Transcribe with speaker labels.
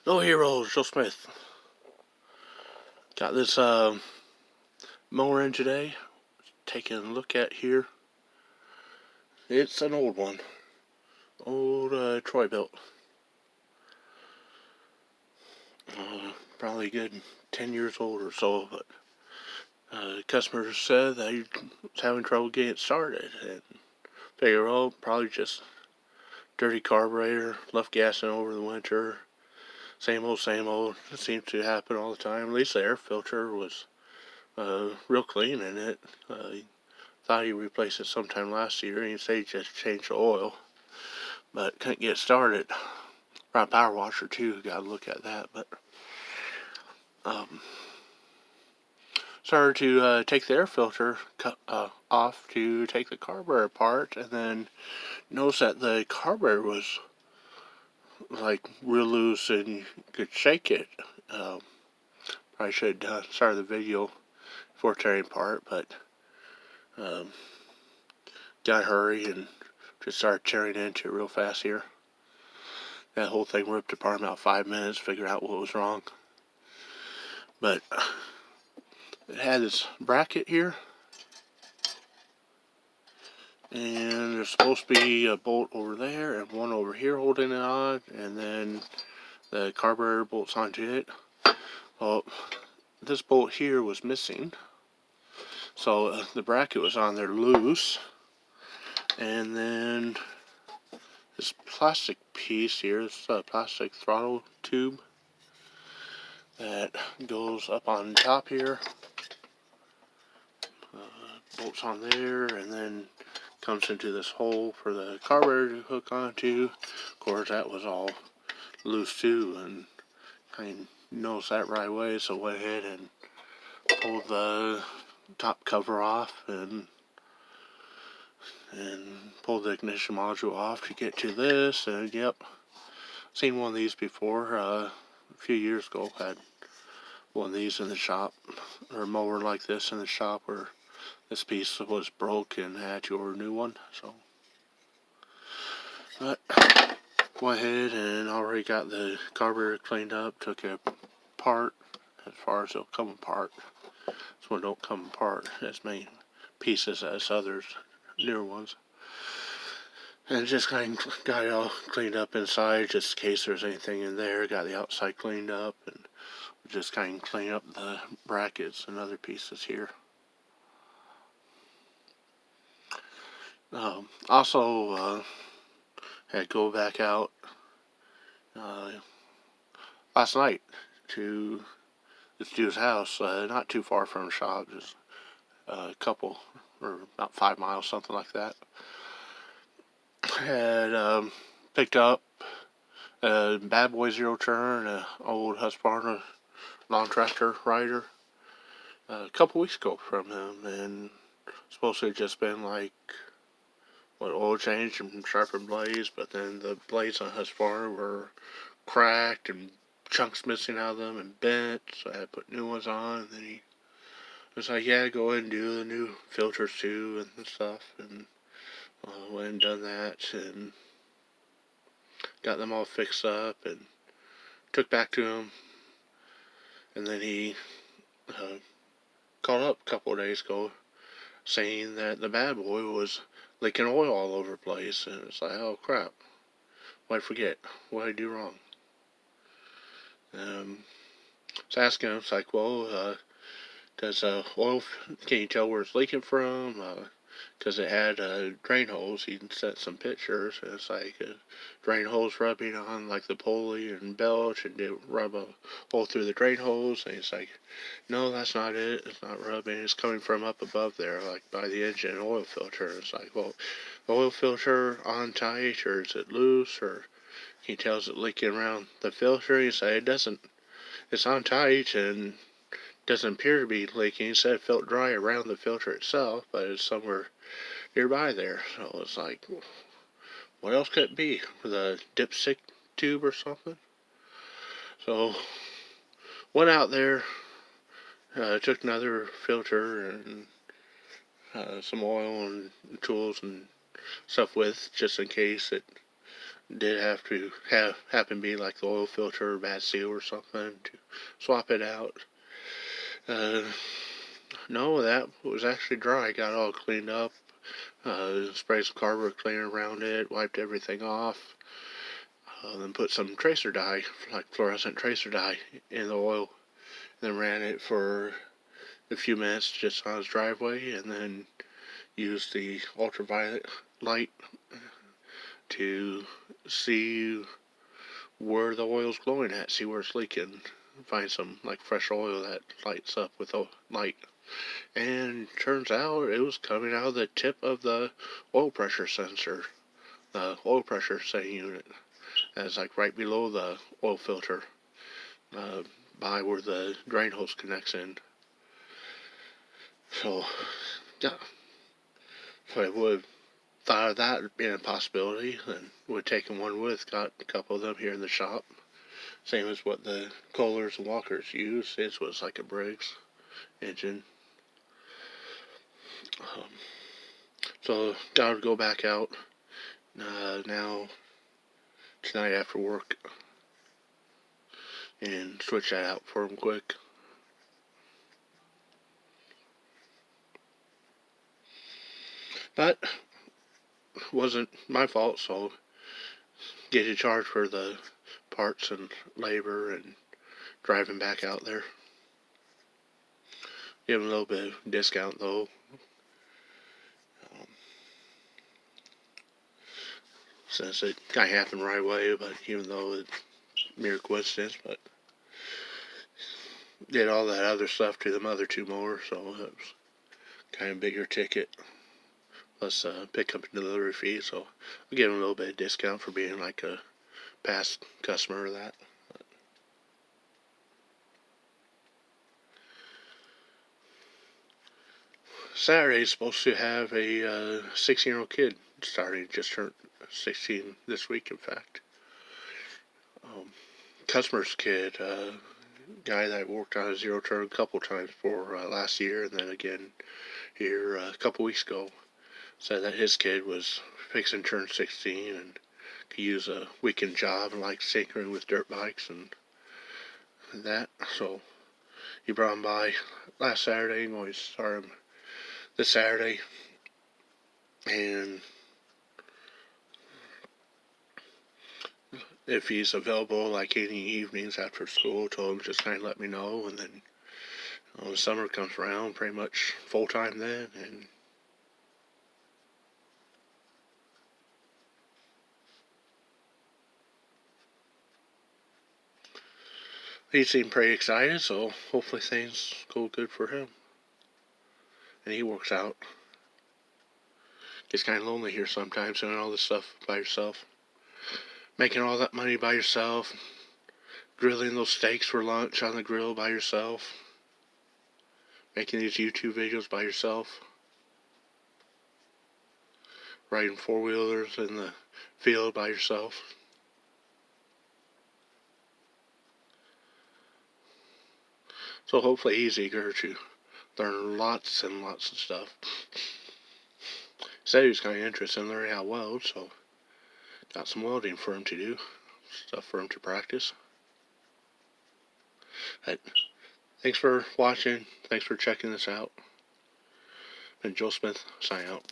Speaker 1: No heroes, Joe Smith. Got this mower in today. Taking a look at here. It's an old one. Old Troy built. Probably a good 10 years old or so, but customers said that he was having trouble getting it started. And figure, oh, probably just dirty carburetor, left gassing over the winter. Same old, same old. It seems to happen all the time. At least the air filter was real clean in it. He thought he replaced it sometime last year. He said he just changed the oil, but couldn't get it started. Ran a power washer too. Got to look at that. But started to take the air filter off to take the carburetor apart, and then noticed that the carburetor was like real loose and you could shake it. Probably should have started the video before tearing apart, but got to hurry and just started tearing into it real fast here. That whole thing ripped apart in about 5 minutes, figured out what was wrong. But it had this bracket here, and there's supposed to be a bolt over there and one over here holding it on, and then the carburetor bolts onto it. Well, this bolt here was missing, so the bracket was on there loose, and then this plastic piece here, this plastic throttle tube that goes up on top here, bolts on there, and then comes into this hole for the carburetor to hook onto. Of course, that was all loose too, and I noticed that right away, so went ahead and pulled the top cover off and pulled the ignition module off to get to this. And yep, seen one of these before. A few years ago, had one of these in the shop, or a mower like this in the shop, where this piece was broke and had to order a new one. So, but went ahead and already got the carburetor cleaned up, took it apart as far as it'll come apart. This one don't come apart as many pieces as others, newer ones. And just kind of got it all cleaned up inside, just in case there's anything in there. Got the outside cleaned up, and just kind of clean up the brackets and other pieces here. Also, had to go back out last night to this dude's house, not too far from the shop, just a couple, or about 5 miles, something like that. Had picked up a bad boy zero turn, an old Husqvarna lawn tractor rider, a couple weeks ago from him, and supposed to have just been like oil change and sharpened blades, but then the blades on Husqvarna were cracked and chunks missing out of them and bent, so I had to put new ones on. And then he was like, yeah, go ahead and do the new filters too and stuff, and went and done that and got them all fixed up and took back to him. And then he called up a couple of days ago saying that the bad boy was leaking oil all over the place, and it's like, oh crap, why'd I forget? What did I do wrong? So asking him, it's like, well, does oil, can you tell where it's leaking from? Because it had drain holes. He sent some pictures, and it's like drain holes rubbing on like the pulley and belch, and it rub a hole through the drain holes. And he's like, no, that's not it. It's not rubbing. It's coming from up above there, like by the engine oil filter. It's like, well, the oil filter on tight, or is it loose, or he tells it leaking around the filter. He said it doesn't. It's on tight and doesn't appear to be leaking. He said it felt dry around the filter itself, but it's somewhere nearby there. So it's like, what else could it be? With a dipstick tube or something? So went out there, took another filter and some oil and tools and stuff with, just in case it did have to happen to be like the oil filter or bad seal or something to swap it out. Uh, no, that was actually dry. Got it all cleaned up. Sprayed some carburetor cleaner around it, wiped everything off. Then put some tracer dye, like fluorescent tracer dye, in the oil. Then ran it for a few minutes just on his driveway, and then used the ultraviolet light to see where the oil's glowing at, see where it's leaking. Find some like fresh oil that lights up with a light. And turns out it was coming out of the tip of the oil pressure sensor, the oil pressure setting unit. That's like right below the oil filter, uh, by where the drain hose connects in. So, yeah, if I would thought of that being a possibility, and would taken one with. Got a couple of them here in the shop. Same as what the Kohlers and Walkers use. His was like a Briggs engine. Um, so got to go back out now tonight after work and switch that out for him quick. But wasn't my fault, so get you charged for the parts and labor and driving back out there. Give him a little bit of discount though. Um, since it kind of happened right away, but even though it's mere coincidence, but did all that other stuff to the other two mowers, so it was kind of bigger ticket. Plus pickup and delivery fee, so I'll give him a little bit of discount for being like a past customer of that. Saturday's supposed to have a 16-year-old kid starting, just turned 16 this week, in fact. Customer's kid, guy that I worked on a zero turn a couple times for last year, and then again here a couple weeks ago, said that his kid was fixing to turn 16 and could use a weekend job and like tinkering with dirt bikes and that. So he brought him by last Saturday, and we saw him this Saturday, and if he's available like any evenings after school, told him just kind of let me know, and then when the summer comes around, pretty much full time then. And he seemed pretty excited, so hopefully things go good for him. And he works out. Gets kind of lonely here sometimes, doing all this stuff by yourself. Making all that money by yourself. Grilling those steaks for lunch on the grill by yourself. Making these YouTube videos by yourself. Riding four-wheelers in the field by yourself. So hopefully he's eager to learn lots and lots of stuff. Said he was kind of interested in learning how to weld, so got some welding for him to do. Stuff for him to practice. But thanks for watching. Thanks for checking this out. And Joe Smith, sign out.